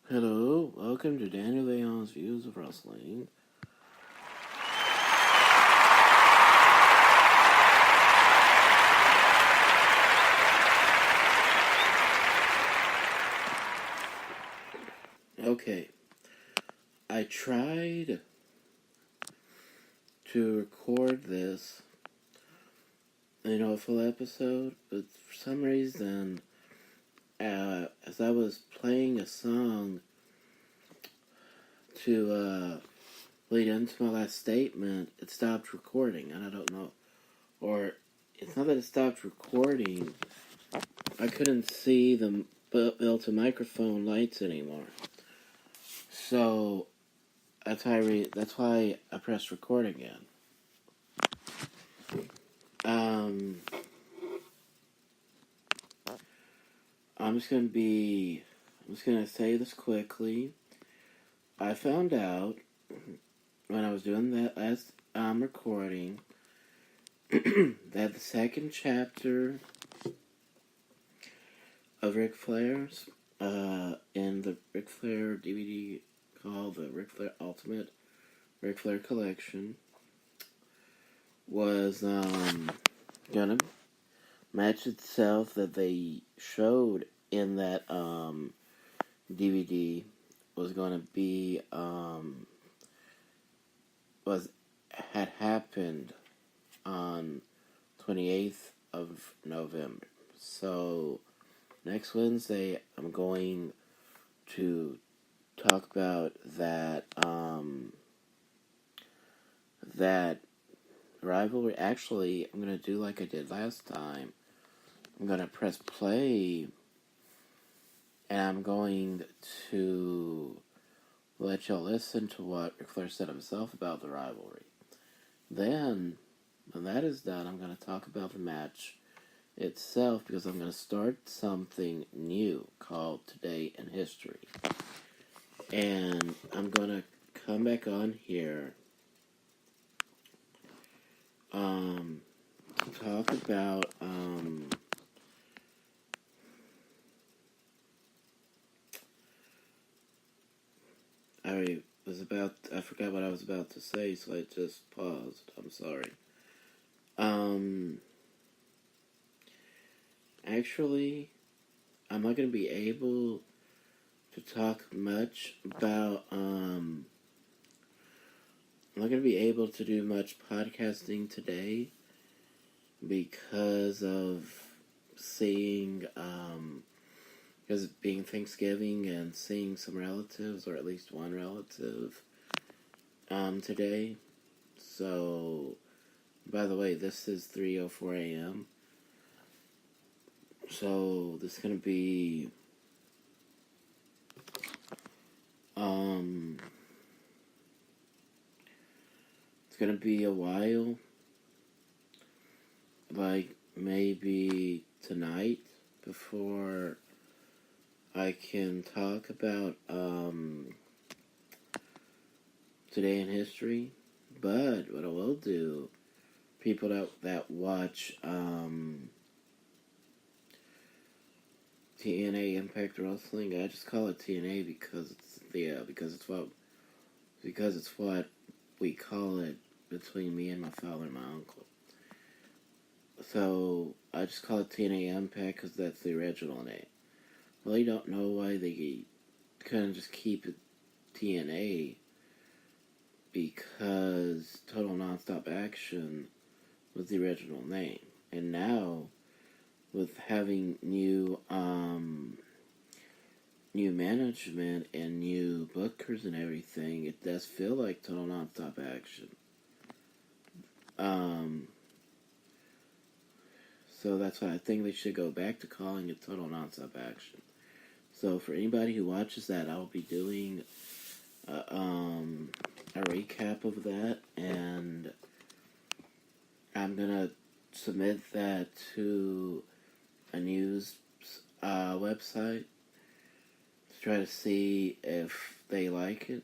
Hello, welcome to Daniel Leon's Views of Wrestling. Okay, I tried to record this, a full episode, but for some reason, as I was playing a song to lead into my last statement, it stopped recording, and I don't know. Or, it's not that it stopped recording, I couldn't see the built-in microphone lights anymore. So, that's why I pressed record again. I'm just gonna say this quickly. I found out when I was doing that last recording that the second chapter of Ric Flair's in the Ric Flair DVD called the Ric Flair Ultimate Ric Flair Collection was gonna match itself that they showed in that DVD was gonna be had happened on 28th of November. So next Wednesday I'm going to talk about that that rivalry. Actually, I'm gonna do like I did last time. I'm gonna press play and I'm going to let y'all listen to what Ric Flair said himself about the rivalry. Then, when that is done, I'm going to talk about the match itself because I'm going to start something new called Today in History. And I'm going to come back on here to talk about I forgot what I was about to say, so I just paused. I'm sorry. Actually, I'm not going to be able to talk much about, I'm not going to be able to do much podcasting today because of because of being Thanksgiving and seeing some relatives, or at least one relative, today. So, by the way, this is 3:04 a.m. So, this is going to be, it's going to be a while, like maybe tonight, before I can talk about, Today in History. But what I will do, people that watch TNA Impact Wrestling, I just call it TNA because it's what we call it between me and my father and my uncle. So I just call it TNA Impact because that's the original name. Well, I don't know why they couldn't just keep it TNA, because Total Nonstop Action was the original name. And now, with having new management and new bookers and everything, it does feel like Total Nonstop Action. So that's why I think they should go back to calling it Total Nonstop Action. So for anybody who watches that, I'll be doing a recap of that, and I'm gonna submit that to a news website to try to see if they like it.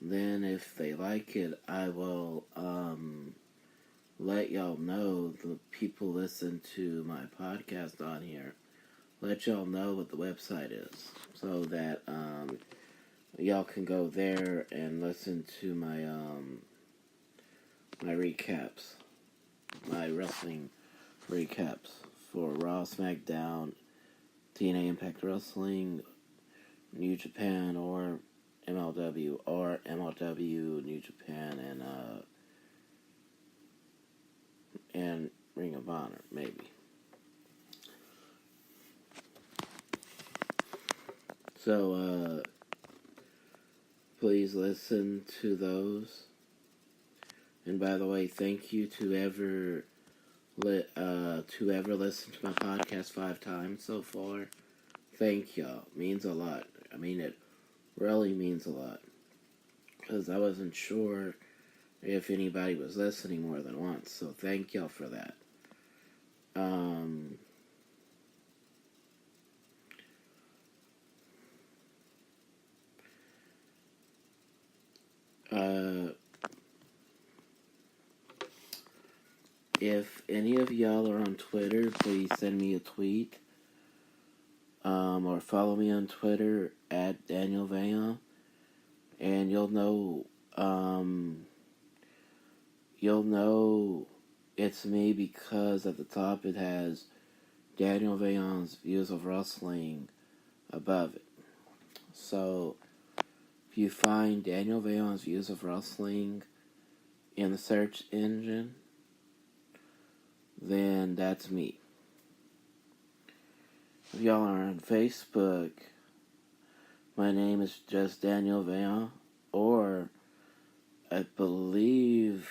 Then if they like it, I will let y'all know, the people listen to my podcast on here, let y'all know what the website is, so that y'all can go there and listen to my recaps, my wrestling recaps for Raw, SmackDown, TNA Impact Wrestling, New Japan, or MLW, New Japan, and Ring of Honor, maybe. So, please listen to those. And by the way, thank you to ever listen to my podcast 5 times so far. Thank y'all. It means a lot. I mean, it really means a lot. Because I wasn't sure if anybody was listening more than once. So thank y'all for that. If any of y'all are on Twitter, please send me a tweet. Or follow me on Twitter at Daniel Vaillant. And you'll know it's me because at the top it has Daniel Vaillant's Views of Wrestling above it. So, if you find Daniel Vaillant's Views of Wrestling in the search engine, then that's me. If y'all are on Facebook, my name is just Daniel Vaillant, or I believe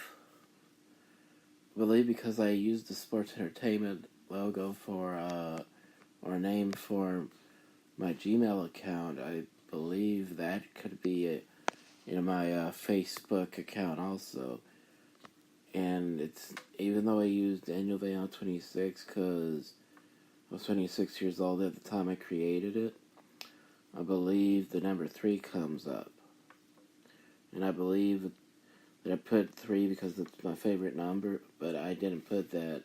because I used the Sports Entertainment logo for or name for my Gmail account, I believe that could be in my Facebook account also. And it's, even though I used Daniel Vaillant 26 because I was 26 years old at the time I created it, I believe the number 3 comes up. And I believe that I put 3 because it's my favorite number, but I didn't put that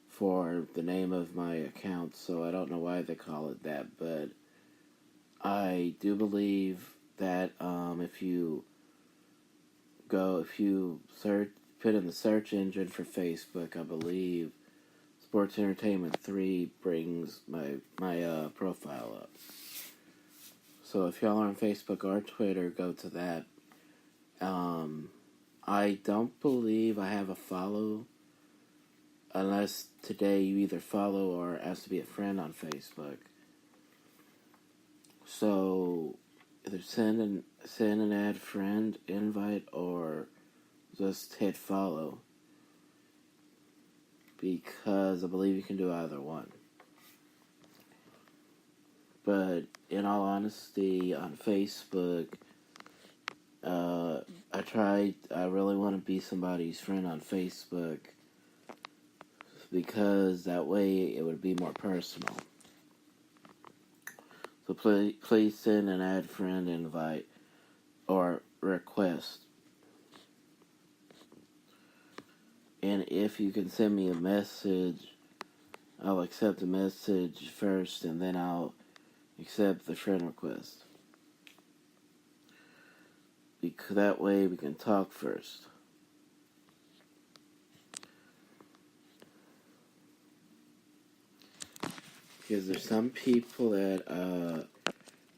for the name of my account, so I don't know why they call it that, but I do believe that if you put in the search engine for Facebook, I believe Sports Entertainment 3 brings my profile up. So if y'all are on Facebook or Twitter, go to that. I don't believe I have a follow, unless today you either follow or ask to be a friend on Facebook. So either send an add friend invite or just hit follow, because I believe you can do either one. But in all honesty, on Facebook, I really want to be somebody's friend on Facebook, because that way it would be more personal. So please send an add friend invite or request. And if you can send me a message, I'll accept the message first and then I'll accept the friend request. Because that way we can talk first. Because there's some people that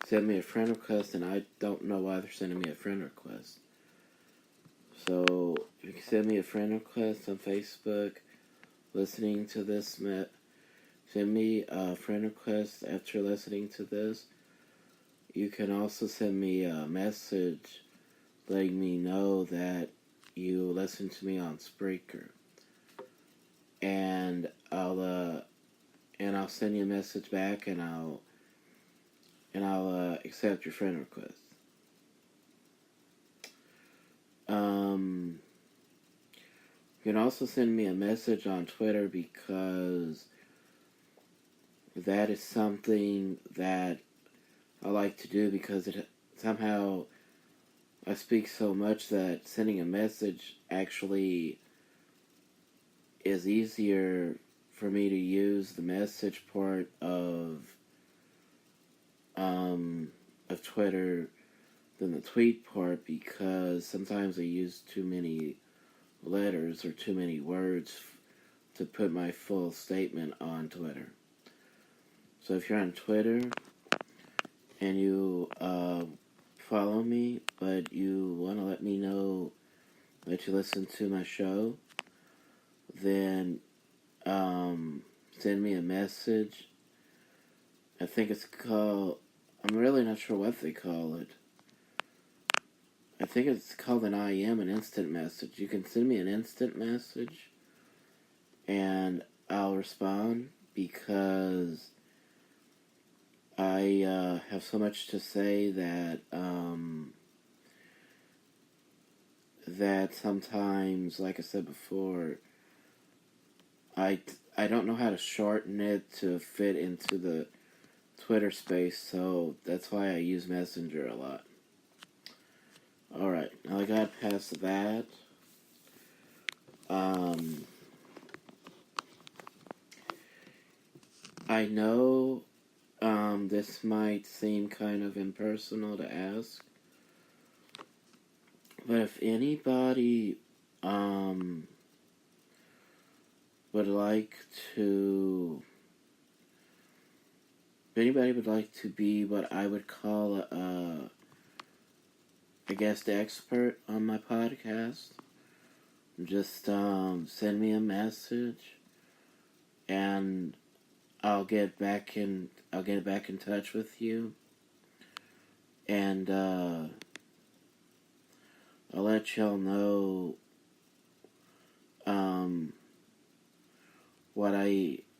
send me a friend request and I don't know why they're sending me a friend request. So if you can send me a friend request on Facebook, listening to this, send me a friend request after listening to this. You can also send me a message letting me know that you listen to me on Spreaker, and I'll send you a message back, and I'll accept your friend request. You can also send me a message on Twitter, because that is something that I like to do, because it somehow I speak so much that sending a message actually is easier for me to use the message part of Twitter than the tweet part, because sometimes I use too many letters or too many words to put my full statement on Twitter. So if you're on Twitter and you follow me, but you want to let me know that you listen to my show, then send me a message. I think it's called, I'm really not sure what they call it. I think it's called an IM, an instant message. You can send me an instant message and I'll respond, because I have so much to say that that sometimes, like I said before, I don't know how to shorten it to fit into the Twitter space, so that's why I use Messenger a lot. Alright, now I got past that. I know this might seem kind of impersonal to ask, but if anybody would like to be what I would call a guest expert on my podcast, just send me a message and I'll get back in touch with you, and I'll let y'all know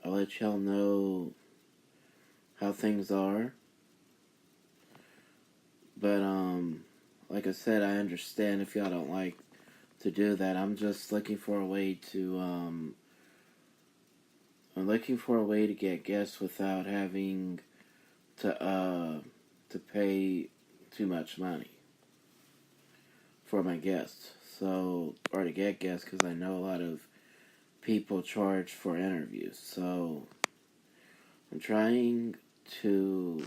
I'll let y'all know how things are. But like I said, I understand if y'all don't like to do that. I'm just looking for a way to get guests without having to pay too much money for my guests. So, or to get guests, because I know a lot of people charge for interviews. So I'm trying to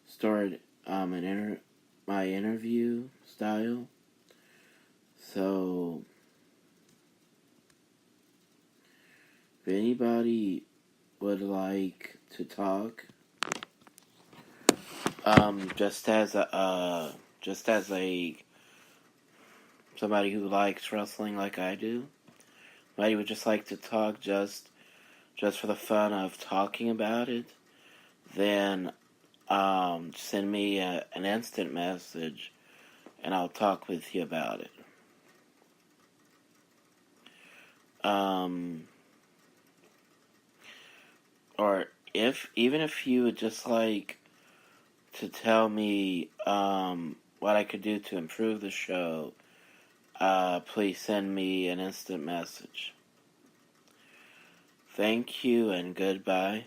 start my interview style. So if anybody would like to talk, just as a somebody who likes wrestling like I do, somebody would just like to talk just for the fun of talking about it, then send me an instant message and I'll talk with you about it. Or even if you would just like to tell me what I could do to improve the show, please send me an instant message. Thank you and goodbye.